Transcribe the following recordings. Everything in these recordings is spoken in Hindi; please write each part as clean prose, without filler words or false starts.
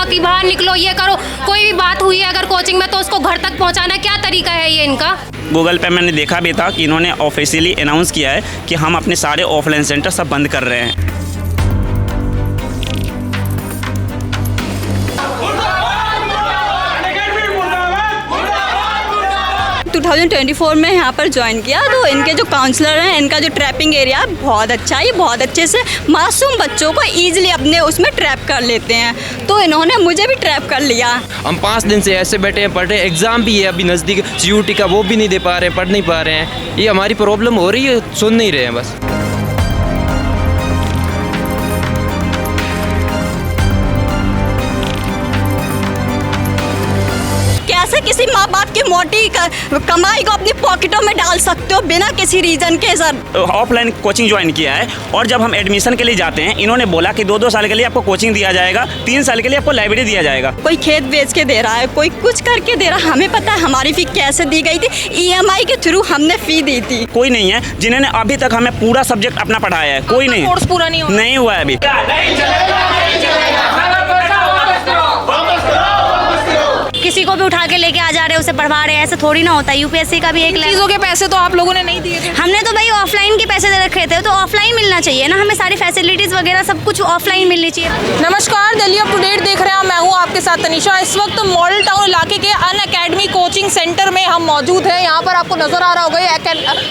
कि बाहर निकलो, ये करो। कोई भी बात हुई है अगर कोचिंग में तो उसको घर तक पहुंचाना, क्या तरीका है ये इनका? गूगल पे मैंने देखा भी था कि इन्होंने ऑफिशियली अनाउंस किया है कि हम अपने सारे ऑफलाइन सेंटर सब बंद कर रहे हैं। 2024 में यहाँ पर ज्वाइन किया, तो इनके जो काउंसलर हैं, इनका जो ट्रैपिंग एरिया बहुत अच्छा है। बहुत अच्छे से मासूम बच्चों को ईजिली अपने उसमें ट्रैप कर लेते हैं, तो इन्होंने मुझे भी ट्रैप कर लिया। हम 5 दिन से ऐसे बैठे हैं, पढ़ रहे हैं, एग्ज़ाम भी है अभी नज़दीक, CUT का वो भी नहीं दे पा रहे हैं, पढ़ नहीं पा रहे हैं। ये हमारी प्रॉब्लम हो रही है, सुन नहीं रहे हैं बस। कैसे किसी माँ बाप की मोटी कमाई को अपनी पॉकेटों में डाल सकते हो बिना किसी रीजन के? सर ऑफलाइन कोचिंग ज्वाइन किया है और जब हम एडमिशन के लिए जाते हैं इन्होंने बोला कि 2-2 साल के लिए आपको कोचिंग दिया जाएगा, 3 साल के लिए आपको लाइब्रेरी दिया जाएगा। कोई खेत बेच के दे रहा है, कोई कुछ करके दे रहा है। हमें पता है हमारी फी कैसे दी गई थी, EMI के थ्रू हमने फी दी थी। कोई नहीं है जिन्होंने अभी तक हमें पूरा सब्जेक्ट अपना पढ़ाया है, कोई नहीं। कोर्स पूरा नहीं हुआ है अभी। किसी को भी उठा के लेके आ जा रहे हैं, उसे पढ़वा रहे हैं, ऐसे थोड़ी ना होता है। यूपीएससी का भी एक चीज़ों के पैसे तो आप लोगों ने नहीं दिए थे। हमने तो भाई ऑफलाइन के पैसे दे रखे थे, तो ऑफलाइन मिलना चाहिए ना हमें, सारी फैसिलिटीज वगैरह सब कुछ ऑफलाइन मिलनी चाहिए। नमस्कार, दिल्ली अप टू डेट देख रहे हैं, मैं हूँ आपके साथ तनिषा। इस वक्त मॉडल टाउन इलाके के अनअकैडमी कोचिंग सेंटर में हम मौजूद हैं। यहाँ पर आपको नजर आ रहा होगा ये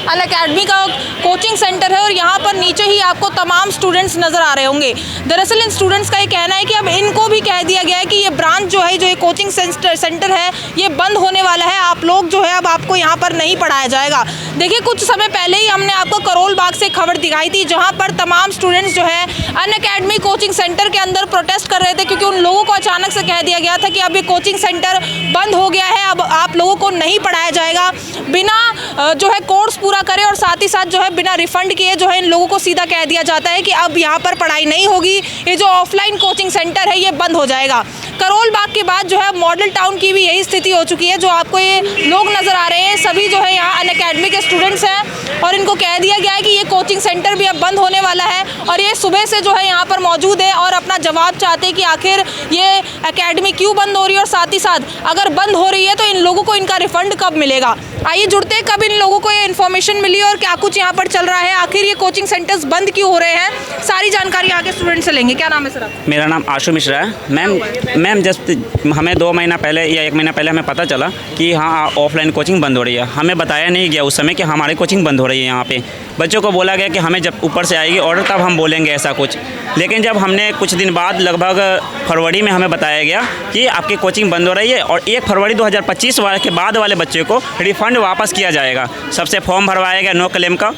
अनअकैडमी का कोचिंग सेंटर है और यहाँ पर नीचे ही आपको तमाम स्टूडेंट्स नजर आ रहे होंगे। दरअसल इन स्टूडेंट्स का ये कहना है कि अब इनको भी कह दिया गया है कि ये ब्रांच जो है, जो ये कोचिंग सेंटर है, ये बंद होने वाला है। आप लोग जो है अब आपको यहाँ पर नहीं पढ़ाया जाएगा। देखिए, कुछ समय पहले ही हमने आपको करोल बाग से खबर दिखाई थी, जहाँ पर तमाम स्टूडेंट्स जो है अनअकैडमी कोचिंग सेंटर के अंदर प्रोटेस्ट कर रहे थे, क्योंकि उन लोगों को अचानक से कह दिया गया था कि अब ये कोचिंग सेंटर बंद हो गया है, अब आप लोगों को नहीं पढ़ाया जाएगा। बिना जो है कोर्स पूरा करे और साथ ही साथ जो है बिना रिफंड किए जो है इन लोगों को सीधा कह दिया जाता है कि अब यहाँ पर पढ़ाई नहीं होगी, ये जो ऑफलाइन कोचिंग सेंटर है ये बंद हो जाएगा। करोल बाग के बाद जो है मॉडल टाउन की भी यही स्थिति हो चुकी है। जो आपको ये लोग नज़र आ रहे हैं, सभी जो है यहाँ अनअकैडमी के स्टूडेंट्स हैं और इनको कह दिया गया है कि ये कोचिंग सेंटर भी अब बंद होने वाला है और ये सुबह से जो है यहाँ पर मौजूद है और अपना जवाब चाहते हैं कि आखिर ये अकेडमी क्यों बंद हो रही है और साथ ही साथ अगर बंद हो रही है तो इन लोगों को इनका रिफंड कब मिलेगा। आइए जुड़ते हैं, कब इन लोगों को ये इन्फॉर्मेशन मिली और क्या कुछ यहाँ पर चल रहा है, आखिर ये कोचिंग सेंटर्स बंद क्यों हो रहे हैं, सारी जानकारी आगे स्टूडेंट से लेंगे। क्या नाम है सर आपका? मेरा नाम आशु मिश्रा है। मैम जस्ट हमें 2 महीना पहले या 1 महीना पहले हमें पता चला कि हाँ ऑफलाइन कोचिंग बंद हो रही है। हमें बताया नहीं गया उस समय कि हमारी कोचिंग बंद हो रही है। यहाँ पे बच्चों को बोला गया कि हमें जब ऊपर से आएगी ऑर्डर तब हम बोलेंगे ऐसा कुछ। लेकिन जब हमने कुछ दिन बाद लगभग फरवरी में हमें बताया गया कि आपकी कोचिंग बंद हो रही है और 1 फरवरी 2025 के बाद वाले बच्चे को रिफ़ंड वापस किया जाएगा। सबसे फॉर्म भरवाया गया नो क्लेम का।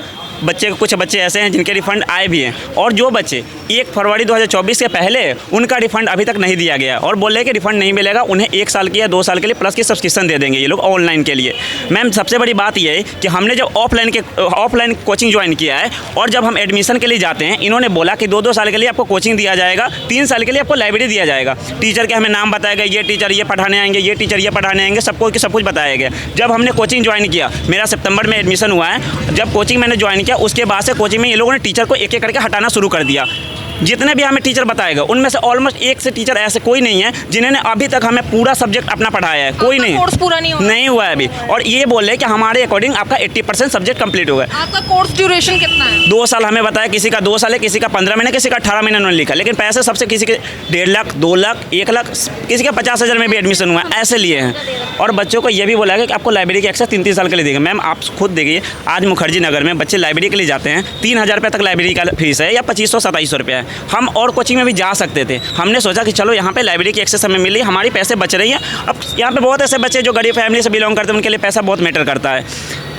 कुछ बच्चे ऐसे हैं जिनके रिफ़ंड आए भी हैं और जो बच्चे 1 फरवरी 2024 के पहले उनका रिफ़ंड अभी तक नहीं दिया गया और बोल रहे कि रिफ़ंड नहीं मिलेगा, उन्हें 1 साल की या 2 साल के लिए प्लस की सब्सक्रिप्शन दे देंगे ये लोग ऑनलाइन के लिए। मैम सबसे बड़ी बात ये है कि हमने जब ऑफलाइन कोचिंग ज्वाइन किया है और जब हम एडमिशन के लिए जाते हैं इन्होंने बोला कि 2-2 साल के लिए आपको कोचिंग दिया जाएगा, 3 साल के लिए आपको लाइब्रेरी दिया जाएगा। टीचर के हमें नाम बताया गया, ये टीचर ये पढ़ाने आएंगे, ये टीचर ये पढ़ाने आएंगे, सबको सब कुछ बताया गया। जब हमने कोचिंग ज्वाइन किया, मेरा सितंबर में एडमिशन हुआ है, जब कोचिंग मैंने ज्वाइन किया उसके बाद से कोचिंग में ये लोगों ने टीचर को एक-एक करके हटाना शुरू कर दिया। जितने भी हमें टीचर बताएगा उनमें से ऑलमोस्ट 1 से टीचर ऐसे कोई नहीं है जिन्होंने अभी तक हमें पूरा सब्जेक्ट अपना पढ़ाया है, कोई नहीं। कोर्स पूरा नहीं हुआ है अभी और ये बोल रहे हैं कि हमारे अकॉर्डिंग आपका 80% सब्जेक्ट कंप्लीट हो गया। आपका कोर्स ड्यूरेशन कितना है? 2 साल हमें बताया, किसी का 2 साल है, किसी का 15 महीने, किसी का 18 महीने उन्होंने लिखा। लेकिन पैसे सबसे किसी के 1.5 लाख, 2 लाख, 1 लाख, किसी का 50,000 में भी एडमिशन हुआ है, ऐसे लिए हैं। और बच्चों को ये भी बोला गया कि आपको लाइब्रेरी की एक्सेस 3-3 साल के लिए देंगे। मैम आप खुद देखिए, आज मुखर्जी नगर में बच्चे लाइब्रेरी के लिए जाते हैं, 3,000 रुपये तक लाइब्रेरी का फीस है या 2500-2700 रुपये है। हम और कोचिंग में भी जा सकते थे। हमने सोचा कि चलो यहाँ पे लाइब्रेरी की एक्सेस हमें मिली, हमारी पैसे बच रही हैं। अब यहाँ पे बहुत ऐसे बच्चे जो गरीब फैमिली से बिलोंग करते हैं, उनके लिए पैसा बहुत मैटर करता है।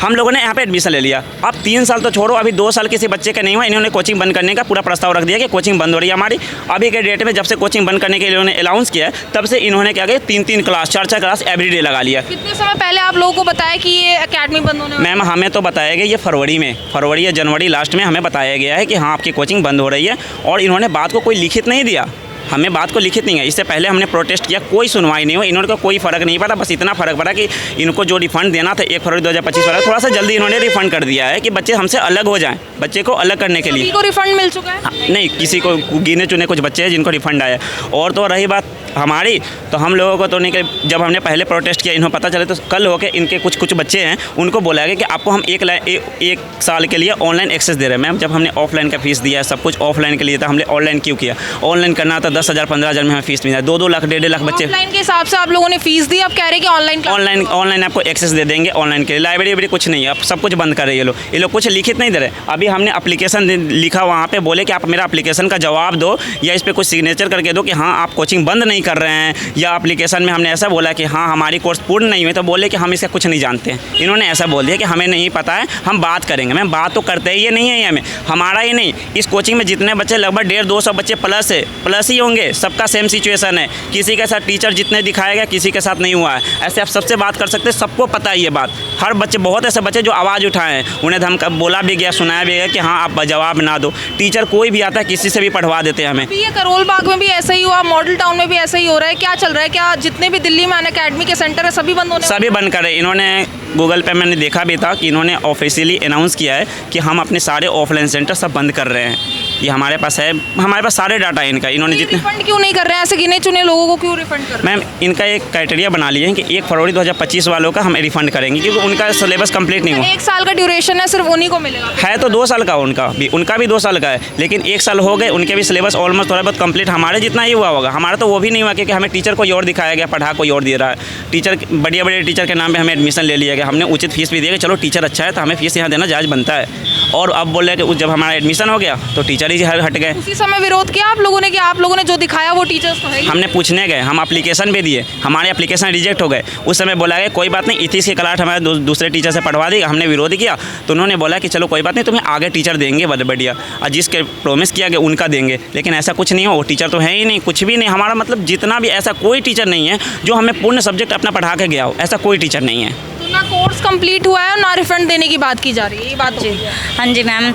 हम लोगों ने यहाँ पे एडमिशन ले लिया। अब 3 साल तो छोड़ो, अभी 2 साल किसी बच्चे का नहीं हुआ, इन्होंने कोचिंग बंद करने का पूरा प्रस्ताव रख दिया कि कोचिंग बंद हो रही है हमारी। अभी के डेट में जब से कोचिंग बंद करने के लिए इन्होंने अनाउंस किया है, तब से इन्होंने क्या किया, 3-3 क्लास, 4-4 क्लास एवरीडे लगा लिया। कितने समय पहले आप लोगों को बताया कि ये अकेडमी बंद होने? मैम हमें तो बताया गया ये फरवरी या जनवरी लास्ट में हमें बताया गया है कि हाँ आपकी कोचिंग बंद हो रही है और इन्होंने बात को कोई लिखित नहीं दिया। हमें बात को लिखित नहीं है। इससे पहले हमने प्रोटेस्ट किया, कोई सुनवाई नहीं हुई। इन्होंने को कोई फ़र्क नहीं पड़ा, बस इतना फ़र्क पड़ा कि इनको जो रिफ़ंड देना था 1 फरवरी 2025 वाला, थोड़ा सा जल्दी इन्होंने रिफ़ंड कर दिया है कि बच्चे हमसे अलग हो जाएं। बच्चे को अलग करने के लिए सभी को रिफ़ंड मिल चुका है? नहीं, किसी को गिने चुने कुछ बच्चे हैं जिनको रिफ़ंड आया। और तो रही बात हमारी, तो हम लोगों को तो नहीं कि जब हमने पहले प्रोटेस्ट किया, इन्हें पता चले तो कल होके इनके कुछ बच्चे हैं उनको बोला गया कि आपको हम एक साल के लिए ऑनलाइन एक्सेस दे रहे हैं। मैम जब हमने ऑफलाइन का फीस दिया है, सब कुछ ऑफलाइन के लिए था, हमने ऑनलाइन क्यों किया? ऑनलाइन करना था 10,000 15,000 में हमें फीस मिला, 2-2 लाख 1.5 लाख बच्चे ऑफलाइन के हिसाब से आप लोगों ने फीस दी, अब कह रहे हैं कि ऑनलाइन आपको एक्सेस दे देंगे ऑनलाइन के लिए। लाइब्रेरी कुछ नहीं है, अब सब कुछ बंद कर रहे हैं ये लोग कुछ लिखित नहीं दे रहे। अभी हमने एप्लीकेशन लिखा, वहाँ पे बोले कि आप मेरा एप्लीकेशन का जवाब दो या इस पर कुछ सिग्नेचर करके दो कि हाँ आप कोचिंग बंद नहीं कर रहे हैं, या एप्लीकेशन में हमने ऐसा बोला कि हाँ हमारी कोर्स पूर्ण नहीं हुई, तो बोले कि हम इसका कुछ नहीं जानते हैं। इन्होंने ऐसा बोल दिया कि हमें नहीं पता है, हम बात करेंगे। मैम बात तो करते ही नहीं है, हमें हमारा ही नहीं, इस कोचिंग में जितने बच्चे लगभग 150-200 बच्चे प्लस ही होंगे, सबका सेम सिचुएशन है। किसी के साथ टीचर जितने दिखाया गया किसी के साथ नहीं हुआ है। ऐसे आप सबसे बात कर सकते हैं, सबको पता है ये बात। हर बच्चे, बहुत ऐसे बच्चे जो आवाज़ उठाए हैं, उन्हें धमका बोला भी गया, सुनाया भी गया कि हाँ आप जवाब ना दो। टीचर कोई भी आता है किसी से भी पढ़वा देते हैं हमें। ये करोल बाग में भी ऐसा ही हुआ, मॉडल टाउन में भी ऐसा ही हो रहा है, क्या चल रहा है? क्या जितने भी दिल्ली में अनअकैडमी के सेंटर है सभी बंद होने? सभी बंद करे। इन्होंने गूगल पे मैंने देखा भी था कि इन्होंने ऑफिशियली अनाउंस किया है कि हम अपने सारे ऑफलाइन सेंटर सब बंद कर रहे हैं। ये हमारे पास है, हमारे पास सारे डाटा है इनका। इन्होंने जितने रिफंड क्यों नहीं कर रहे हैं? ऐसे गिने चुने लोगों को क्यों रिफंड कर रहे हैं? मैम इनका एक क्राइटेरिया बना लिए हैं कि 1 फरवरी 2025 वालों का हम रिफंड करेंगे, क्योंकि उनका सिलेबस कंप्लीट नहीं हुआ। 1 साल का ड्यूरेशन है, सिर्फ उन्हीं को मिलेगा? है तो 2 साल का उनका भी 2 साल का है, लेकिन 1 साल हो गए, उनके भी सिलेबस ऑलमोस्ट थोड़ा बहुत कंप्लीट हमारे जितना ही हुआ होगा। हमारा तो वो भी नहीं हुआ, क्योंकि हमें टीचर को और दिखाया गया, पढ़ा कोई और दे रहा है। टीचर बड़े टीचर के नाम पे हमें एडमिशन ले लिया गया। हमने उचित फीस भी दिया कि चलो टीचर अच्छा है तो हमें फीस यहाँ देना जायज़ बनता है। और अब बोल रहे कि जब हमारा एडमिशन हो गया तो टीचर ही हट गए। उसी समय विरोध किया आप लोगों ने कि आप लोगों ने जो दिखाया वो टीचर्स तो है ही? हमने पूछने गए, हम एप्लीकेशन भी दिए, हमारे एप्लीकेशन रिजेक्ट हो गए। उस समय बोला गया कोई बात नहीं, इतिहास की क्लास हमारे दूसरे टीचर से पढ़वा देगा। हमने विरोध किया तो उन्होंने बोला कि चलो कोई बात नहीं, तुम्हें आगे टीचर देंगे बढ़िया, और जिसके प्रॉमिस किया गया उनका देंगे। लेकिन ऐसा कुछ नहीं हो, वो टीचर तो है ही नहीं, कुछ भी नहीं। हमारा मतलब जितना भी, ऐसा कोई टीचर नहीं है जो हमें पूर्ण सब्जेक्ट अपना पढ़ा के गया हो, ऐसा कोई टीचर नहीं है। तो ना कोर्स कंप्लीट हुआ है और ना रिफंड देने की बात की जा रही है, ये बात जी? हाँ जी मैम,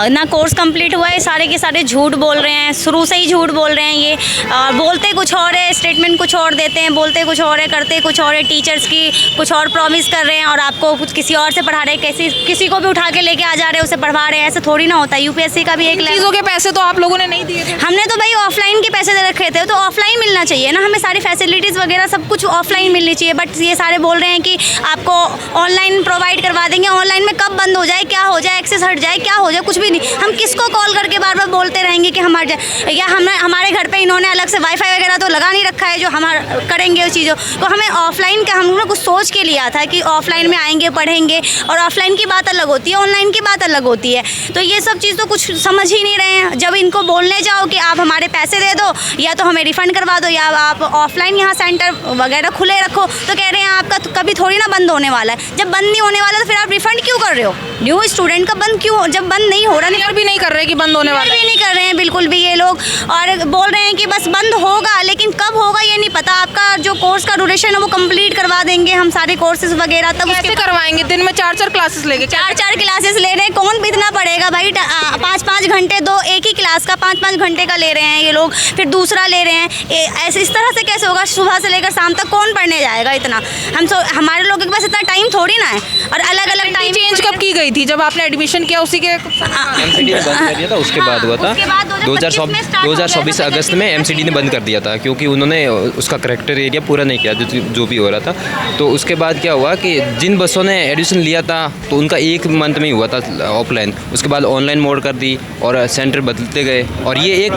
ना कोर्स कंप्लीट हुआ है, सारे के सारे झूठ बोल रहे हैं, शुरू से ही झूठ बोल रहे हैं ये। बोलते कुछ और है, स्टेटमेंट कुछ और देते हैं, बोलते कुछ और है, करते कुछ और है। टीचर्स की कुछ और प्रॉमिस कर रहे हैं और आपको कुछ किसी और से पढ़ा रहे हैं। किसी को भी उठा के लेके आ जा रहे हैं, उसे पढ़वा रहे हैं। ऐसे थोड़ी ना होता है। यूपीएससी का भी एक चीज़ों के पैसे तो आप लोगों ने नहीं दिए थे? हमने तो भाई ऑफलाइन के पैसे दे रखे थे, तो ऑफलाइन मिलना चाहिए ना, हमें सारी फैसिलिटीज़ वगैरह सब कुछ ऑफलाइन मिलनी चाहिए। बट ये सारे बोल रहे हैं कि आपको ऑनलाइन प्रोवाइड करवा देंगे। ऑनलाइन में कब बंद हो जाए, क्या हो जाए, एक्सेस हट जाए, क्या हो जाए, कुछ भी नहीं। हम किसको कॉल करके बार बार बोलते रहेंगे कि हमारे हमारे घर पे इन्होंने अलग से वाईफाई वगैरह तो लगा नहीं रखा है जो हम करेंगे उस चीज़ों को। हमें ऑफलाइन का हम लोग कुछ सोच के लिया था कि ऑफलाइन में आएंगे, पढ़ेंगे, और ऑफलाइन की बात अलग होती है, ऑनलाइन की बात अलग होती है। तो ये सब चीज़ तो कुछ समझ ही नहीं रहे हैं। जब इनको बोलने जाओ कि आप हमारे पैसे दे दो, या तो हमें रिफ़ंड करवा दो, या आप ऑफलाइन यहाँ सेंटर वगैरह खुले रखो, तो कह रहे हैं आपका तो कभी थोड़ी ना बंद होने वाला है। जब बंद नहीं होने वाला तो फिर आप रिफ़ंड क्यों कर रहे हो? न्यू स्टूडेंट का बंद क्यों, जब बंद नहीं हो रहा, क्लियर भी नहीं कर रहे कि बंद होने वाला भी नहीं कर रहे हैं बिल्कुल भी ये लोग। और बोल रहे हैं कि बस बंद होगा, लेकिन कब होगा ये नहीं पता। आपका जो कोर्स का ड्यूरेशन है वो कंप्लीट करवा देंगे हम सारे कोर्सेज वगैरह, तब कैसे करवाएंगे? दिन में 4-4 क्लासेस लेके, 4-4 क्लासेस ले रहे हैं। कौन भी इतना पढ़ेगा भाई? 5-5 घंटे, दो एक ही क्लास का 5-5 घंटे का ले रहे हैं ये लोग, फिर दूसरा ले रहे हैं। ऐसे इस तरह से कैसे होगा? सुबह से लेकर शाम तक कौन पढ़ने जाएगा इतना? हमारे लोगों के पास इतना टाइम थोड़ी ना है। और अलग अलग टाइम चेंज कब की गई थी? जब आपने एडमिशन किया उसी के एमसीडी ने बंद कर दिया था, उसके बाद हुआ था 2024 अगस्त में एमसीडी ने बंद कर दिया था, क्योंकि उन्होंने उसका करेक्टर एरिया पूरा नहीं किया जो भी हो रहा था। तो उसके बाद क्या हुआ कि जिन बसों ने एडमिशन लिया था तो उनका 1 मंथ में ही हुआ था ऑफलाइन, उसके बाद ऑनलाइन मोड कर दी और सेंटर बदलते गए। और ये 1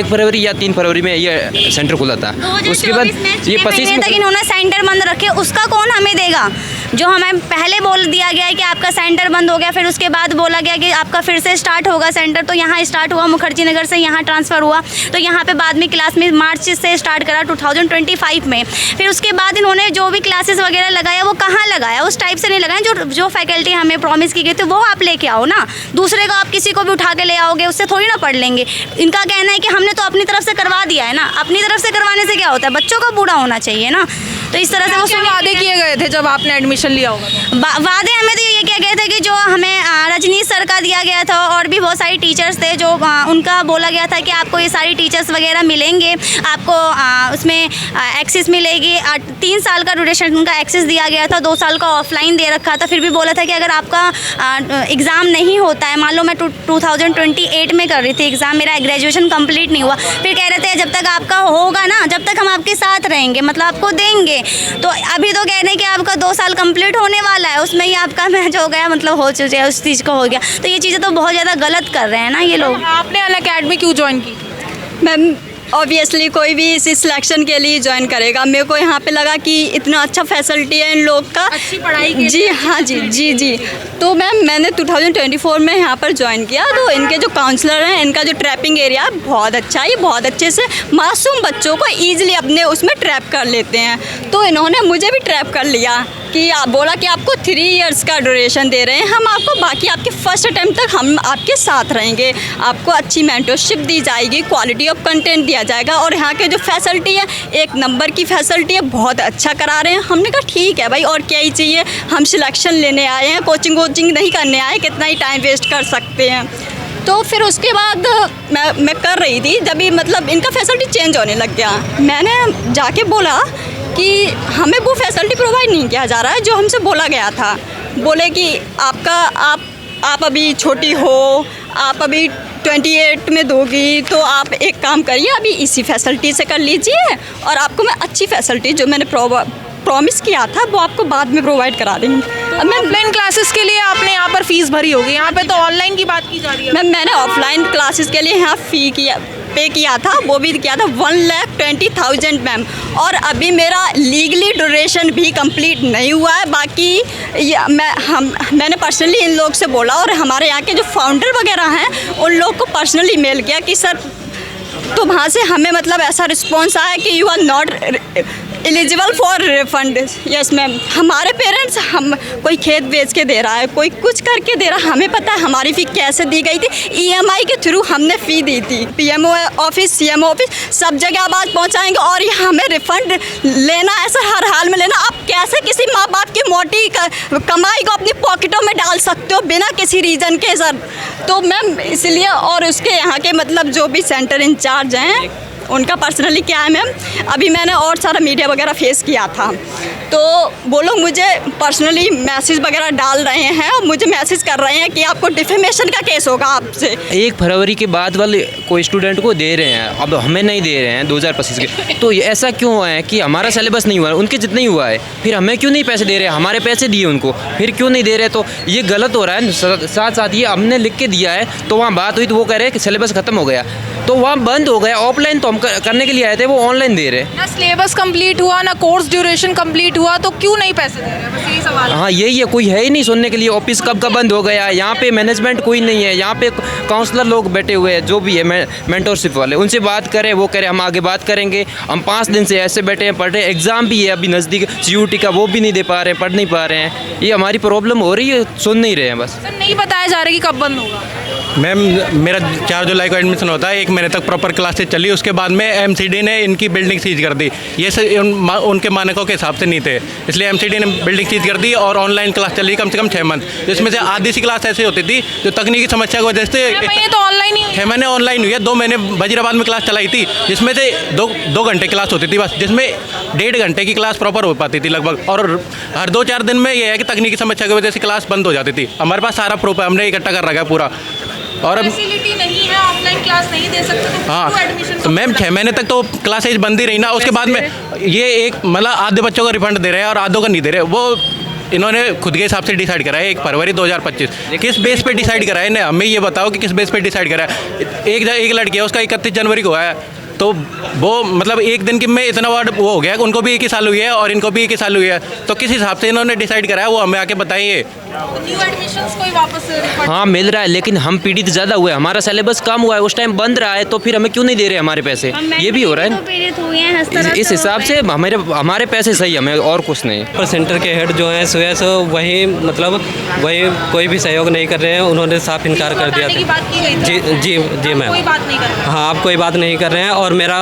फरवरी या 3 फरवरी में ये सेंटर खुला था। उसके बाद ये 25 तक इन्होंने सेंटर बंद रखे, उसका कौन हमें देगा? जो हमें पहले बोल दिया गया है कि आपका सेंटर बंद हो गया, फिर उसके बाद बोला गया कि आपका फिर से स्टार्ट होगा सेंटर। तो यहाँ स्टार्ट हुआ, मुखर्जी नगर से यहाँ ट्रांसफ़र हुआ, तो यहाँ पे बाद में क्लास में मार्च से स्टार्ट करा 2025 में। फिर उसके बाद इन्होंने जो भी क्लासेस वगैरह लगाया वो कहाँ लगाया? उस टाइप से नहीं लगाया। जो फैकल्टी हमें प्रॉमिस की गई थी वो आप लेके आओ ना। दूसरे को आप किसी को भी उठा के ले आओगे, उससे थोड़ी ना पढ़ लेंगे। इनका कहना है कि हमने तो अपनी तरफ से करवा दिया है ना। अपनी तरफ से करवाने से क्या होता है? बच्चों का बूढ़ा होना चाहिए ना। तो इस तरह से वो क्या वादे किए गए थे जब आपने एडमिशन लिया होगा? वादे हमें तो ये किया गया था कि जो हमें रजनीश सर का दिया गया था और भी बहुत सारे टीचर्स थे जो उनका बोला गया था कि आपको ये सारी टीचर्स वगैरह मिलेंगे, आपको उसमें एक्सेस मिलेगी। 3 साल का ड्यूरेशन का एक्सेस दिया गया था, 2 साल का ऑफलाइन दे रखा था। फिर भी बोला था कि अगर आपका एग्ज़ाम नहीं होता है, मान लो मैं 2028 में कर रही थी एग्ज़ाम, मेरा ग्रेजुएशन कंप्लीट नहीं हुआ, फिर कह रहे थे जब तक आपका होगा ना, जब तक हम आपके साथ रहेंगे, मतलब आपको देंगे। तो अभी तो कह रहे हैं कि आपका 2 साल कंप्लीट होने वाला है, उसमें ही आपका मैच हो गया, मतलब हो चुके उस चीज़ को हो गया। तो ये चीज़ें तो बहुत ज़्यादा गलत कर रहे हैं ना ये लोग। आपने अनअकैडमी क्यों ज्वाइन की? मैम ऑब्वियसली कोई भी इस सिलेक्शन के लिए ज्वाइन करेगा। मेरे को यहाँ पे लगा कि इतना अच्छा फैसिलिटी है इन लोग का, अच्छी पढ़ाई के जी लिए, हाँ जी। तो मैम मैंने 2024 में यहाँ पर ज्वाइन किया। तो इनके जो काउंसलर हैं, इनका जो ट्रैपिंग एरिया बहुत अच्छा है, ये बहुत अच्छे से मासूम बच्चों को ईजिली अपने उसमें ट्रैप कर लेते हैं। तो इन्होंने मुझे भी ट्रैप कर लिया कि आप बोला कि आपको 3 इयर्स का ड्यूरेशन दे रहे हैं हम आपको, बाकी आपके फर्स्ट अटैम्प्ट तक हम आपके साथ रहेंगे, आपको अच्छी मेंटरशिप दी जाएगी, क्वालिटी ऑफ कंटेंट दिया जाएगा और यहाँ के जो फैसिलिटी है 1 नंबर की फैसिलिटी है, बहुत अच्छा करा रहे हैं। हमने कहा ठीक है भाई, और क्या ही चाहिए, हम सिलेक्शन लेने आए हैं, कोचिंग नहीं करने आए, कितना ही टाइम वेस्ट कर सकते हैं। तो फिर उसके बाद मैं कर रही थी, जब भी मतलब इनका फैसिलिटी चेंज होने लग गया, मैंने जाके बोला कि हमें वो फैसिलिटी प्रोवाइड नहीं किया जा रहा है जो हमसे बोला गया था। बोले कि आप अभी छोटी हो, आप अभी 28 में दोगी, तो आप एक काम करिए, अभी इसी फैसिलिटी से कर लीजिए और आपको मैं अच्छी फैसिलिटी जो मैंने प्रॉमिस किया था वो आपको बाद में प्रोवाइड करा देंगे। तो मैं ऑफलाइन क्लासेस के लिए आपने यहाँ पर फीस भरी होगी, यहाँ पे तो ऑनलाइन की बात की जा रही है। मैम मैंने ऑफलाइन क्लासेस के लिए यहाँ पे किया था, वो भी किया था 1,20,000 मैम, और अभी मेरा लीगली ड्यूरेशन भी कंप्लीट नहीं हुआ है। बाकी मैंने पर्सनली इन लोग से बोला और हमारे यहाँ के जो फाउंडर वगैरह हैं उन लोग को पर्सनली मेल किया कि सर, तो वहाँ से हमें मतलब ऐसा रिस्पॉन्स आया कि you are not eligible for refund. Yes ma'am, हमारे पेरेंट्स हम कोई खेत बेच के दे रहा है, कोई कुछ करके दे रहा है, हमें पता है हमारी फ़ी कैसे दी गई थी, EMI के थ्रू हमने फ़ी दी थी। PMO ऑफिस, CMO ऑफिस, सब जगह आवाज़ पहुंचाएंगे और ये हमें रिफ़ंड लेना, ऐसा हर हाल में लेना। आप कैसे किसी माँ बाप की मोटी कमाई को अपनी पॉकेटों में डाल सकते हो बिना किसी रीज़न के सर? तो मैम इसलिए, और उसके यहाँ के मतलब जो भी सेंटर इंचार्ज हैं उनका पर्सनली क्या है मैम, अभी मैंने और सारा मीडिया वगैरह फेस किया था, तो वो लोग मुझे पर्सनली मैसेज वगैरह डाल रहे हैं और मुझे मैसेज कर रहे हैं कि आपको डिफेमेशन का केस होगा आपसे। 1 फरवरी के बाद वाले कोई स्टूडेंट को दे रहे हैं, अब हमें नहीं दे रहे हैं 2025 के। तो ये ऐसा क्यों हुआ है कि हमारा सिलेबस नहीं हुआ है, उनके जितना ही हुआ है, फिर हमें क्यों नहीं पैसे दे रहे हैं? हमारे पैसे दिए उनको, फिर क्यों नहीं दे रहे? तो ये गलत हो रहा है। साथ साथ ये हमने लिख के दिया है, तो वहाँ बात हुई तो वो कह रहे हैं कि सिलेबस ख़त्म हो गया, तो वहाँ बंद हो गया। ऑफलाइन तो हम करने के लिए आए थे, वो ऑनलाइन दे रहे। ना सिलेबस कंप्लीट हुआ, ना कोर्स ड्यूरेशन कंप्लीट हुआ, तो क्यों नहीं पैसे दे रहे हैं? बस यही सवाल है। हाँ यही है, कोई है ही नहीं सुनने के लिए। ऑफिस कब का बंद हो गया, यहाँ पे मैनेजमेंट कोई नहीं है, यहाँ पे काउंसलर लोग बैठे हुए हैं जो भी है मेंटरशिप वाले, उनसे बात करें, वो करें हम आगे बात करेंगे। हम 5 दिन से ऐसे बैठे हैं, पढ़ रहे हैं, एग्ज़ाम भी है अभी नज़दीक, CUT का, वो भी नहीं दे पा रहे हैं, पढ़ नहीं पा रहे हैं। ये हमारी प्रॉब्लम हो रही है, सुन नहीं रहे हैं बस। सर नहीं बताया जा रहा कि कब बंद होगा? मैम मेरा 4 जुलाई को एडमिशन होता है, 1 महीने तक प्रॉपर क्लासेस चली, उसके बाद में MCD ने इनकी बिल्डिंग सीज कर दी। ये उनके मानकों के हिसाब से नहीं थे, इसलिए MCD ने बिल्डिंग सीज कर दी और ऑनलाइन क्लास चली कम से कम 6 मंथ, जिसमें से आधी सी क्लास ऐसी होती थी जो तकनीकी समस्या की वजह से 6 महीने तो ऑनलाइन ही 6 महीने ऑनलाइन हुई है। 2 महीने वजीराबाद में क्लास चलाई थी, जिसमें से 2 घंटे क्लास होती थी बस, जिसमें 1.5 घंटे की क्लास प्रॉपर हो पाती थी लगभग, और हर 2-4 दिन में ये है कि तकनीकी समस्या की वजह से क्लास बंद हो जाती थी। हमारे पास सारा प्रूफ है, हमने इकट्ठा कर रखा है पूरा। और अब फैसिलिटी नहीं है, ऑफलाइन क्लास नहीं दे सकते, तो हाँ, एडमिशन तो मैम 6 महीने तक तो क्लासेज बंद ही रही ना। उसके बाद में ये एक मतलब आधे बच्चों को रिफंड दे रहे हैं और आधों को नहीं दे रहे। वो इन्होंने खुद के हिसाब से डिसाइड करा है 1 फरवरी 2025। किस बेस पे डिसाइड करा है? हमें ये बताओ कि किस बेस पे डिसाइड करा है? एक लड़की है, उसका 31 जनवरी को है, तो वो मतलब एक दिन की में इतना वर्ड वो हो गया कि उनको भी 1 ही साल हुई है और इनको भी 1 ही साल हुई है। तो किस हिसाब से इन्होंने डिसाइड करा है वो हमें आके बताइए। न्यू एडमिशंस कोई वापस refund? हाँ मिल रहा है, लेकिन हम पीड़ित ज़्यादा हुए, हमारा सिलेबस कम हुआ है, उस टाइम बंद रहा है, तो फिर हमें क्यों नहीं दे रहे हमारे पैसे, ये भी हो रहा है। पीड़ित हुए हैं इस तरह इस हिसाब से हमारे पैसे सही, हमें और कुछ नहीं। पर सेंटर के हेड जो हैं सुबह से वही मतलब वही कोई भी सहयोग नहीं कर रहे हैं, उन्होंने साफ इनकार कर दिया की बात की गई था। थी। जी मैम, कोई बात नहीं कर रहे। हाँ आप कोई बात नहीं कर रहे हैं। और मेरा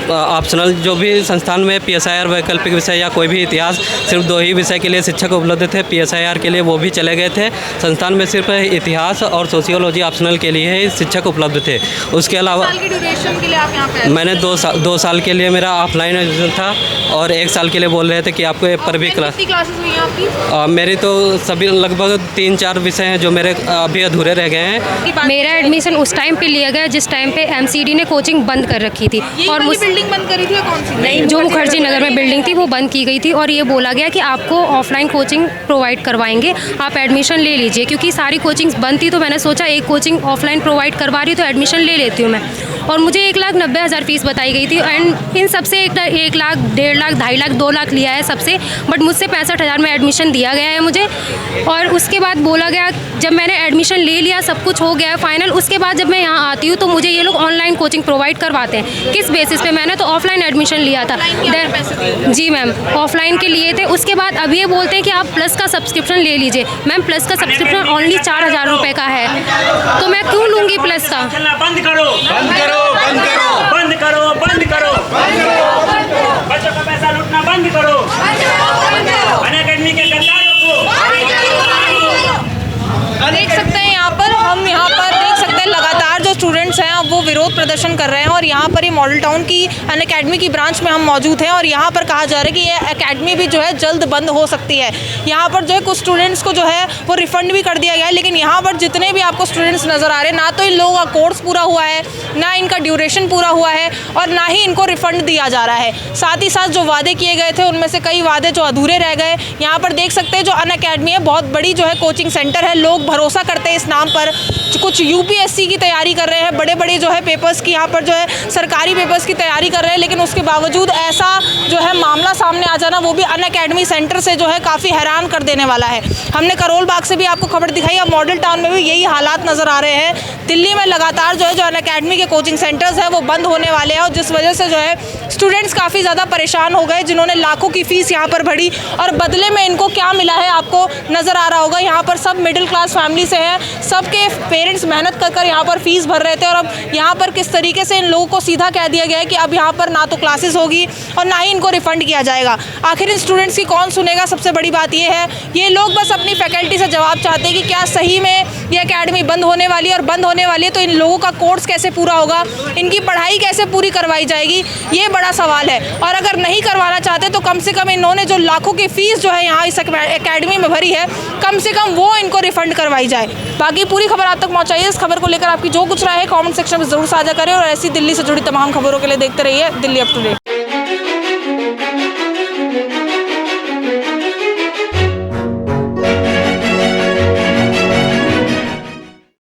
ऑप्शनल जो भी संस्थान में PSIR वैकल्पिक विषय या कोई भी इतिहास, सिर्फ 2 ही विषय के लिए शिक्षक उपलब्ध थे। PSIR के लिए वो भी चले गए थे। संस्थान में सिर्फ इतिहास और सोशियोलॉजी ऑप्शनल के लिए ही शिक्षक उपलब्ध थे। उसके अलावा साल की ड्यूरेशन के लिए आप यहाँ पे मैंने 2 साल के लिए मेरा ऑफलाइन एडमिशन था और 1 साल के लिए बोल रहे थे कि आपको पर वीक कितनी क्लासेस हुई हैं आपकी? मेरी तो सभी लगभग 3-4 विषय हैं जो मेरे अभी अधूरे रह गए हैं। मेरा एडमिशन उस टाइम पे लिया गया जिस टाइम पे MCD ने कोचिंग बंद कर रखी थी और बिल्डिंग बंद करी थी या कौन सी? जो मुखर्जी नगर में बिल्डिंग थी वो बंद की गई थी और ये बोला गया कि आपको ऑफलाइन कोचिंग प्रोवाइड करवाएंगे, आप एडमिशन ले लीजिए। क्योंकि सारी कोचिंग्स बंद थी तो मैंने सोचा एक कोचिंग ऑफलाइन प्रोवाइड करवा रही तो एडमिशन ले लेती हूँ मैं। और मुझे 1,90,000 फीस बताई गई थी एंड इन सबसे 1 लाख, 1.5 लाख, 2.5 लाख, 2 लाख लिया है सबसे, बट मुझसे 65,000 में एडमिशन दिया गया है मुझे। और उसके बाद बोला गया, जब मैंने एडमिशन ले लिया, सब कुछ हो गया है फाइनल, उसके बाद जब मैं यहाँ आती हूँ तो मुझे ये लोग ऑनलाइन कोचिंग प्रोवाइड करवाते हैं। किस बेसिस पे? मैंने तो ऑफलाइन एडमिशन लिया था। जी मैम, ऑफलाइन के लिए थे। उसके बाद अभी ये बोलते हैं कि आप प्लस का सब्सक्रिप्शन ले लीजिए। मैम प्लस का सब्सक्रिप्शन ओनली 4,000 रुपये का है, तो मैं क्यों लूँगी प्लस का? बंद करो, बंद करो, बंद करो, बंद करो, बंद करो, बच्चों का पैसा लूटना बंद करो, अनअकैडमी के गद्दारों को। देख सकते हैं हम यहाँ पर देख सकते हैं लगातार जो स्टूडेंट्स हैं वो विरोध प्रदर्शन कर रहे हैं। और यहाँ पर ये मॉडल टाउन की अनअकैडमी की ब्रांच में हम मौजूद हैं और यहाँ पर कहा जा रहा है कि ये अकेडमी भी जो है जल्द बंद हो सकती है। यहाँ पर जो है कुछ स्टूडेंट्स को जो है वो रिफ़ंड भी कर दिया गया है, लेकिन यहाँ पर जितने भी आपको स्टूडेंट्स नज़र आ रहे हैं, ना तो इन लोगों का कोर्स पूरा हुआ है, ना इनका ड्यूरेशन पूरा हुआ है और ना ही इनको रिफ़ंड दिया जा रहा है। साथ ही साथ जो वादे किए गए थे उनमें से कई वादे जो अधूरे रह गए। यहाँ पर देख सकते हैं जो अनअकैडमी है बहुत बड़ी जो है कोचिंग सेंटर है, लोग भरोसा करते हैं इस नाम पर। कुछ UPSC की तैयारी कर रहे हैं, बड़े बड़े जो है पेपर्स की, यहाँ पर जो है सरकारी पेपर्स की तैयारी कर रहे हैं, लेकिन उसके बावजूद ऐसा जो है मामला सामने आ जाना, वो भी अनअकैडमी सेंटर से जो है काफ़ी हैरान कर देने वाला है। हमने करोल बाग से भी आपको खबर दिखाई, अब मॉडल टाउन में भी यही हालात नज़र आ रहे हैं। दिल्ली में लगातार जो है जो अनअकैडमी के कोचिंग सेंटर्स हैं वो बंद होने वाले हैं और जिस वजह से जो है स्टूडेंट्स काफ़ी ज़्यादा परेशान हो गए, जिन्होंने लाखों की फ़ीस यहाँ पर भरी और बदले में इनको क्या मिला है आपको नज़र आ रहा होगा। यहाँ पर सब मिडिल क्लास फैमिली से हैं, सबके पेरेंट्स मेहनत कर यहाँ पर फीस भर रहे थे और अब यहाँ पर किस तरीके से इन लोगों को सीधा कह दिया गया है कि अब यहाँ पर ना तो क्लासेस होगी और ना ही इनको रिफ़ंड किया जाएगा। आखिर इन स्टूडेंट्स की कौन सुनेगा? सबसे बड़ी बात ये है, ये लोग बस अपनी फैकल्टी से जवाब चाहते हैं कि क्या सही में ये अकेडमी बंद होने वाली है, और बंद होने वाली है तो इन लोगों का कोर्स कैसे पूरा होगा, इनकी पढ़ाई कैसे पूरी करवाई जाएगी, ये बड़ा सवाल है। और अगर नहीं करवाना चाहते तो कम से कम इन्होंने जो लाखों की फ़ीस जो है यहाँ इस अकेडमी में भरी है, कम से कम वो इनको रिफ़ंड करवाई जाए। बाकी पूरी खबर आप तक पहुँचाइए। इस खबर को लेकर आपकी जो कुछ राय है कमेंट सेक्शन में ज़रूर साझा करें और ऐसी दिल्ली से जुड़ी तमाम खबरों के लिए देखते रहिए दिल्ली अप टू डेट।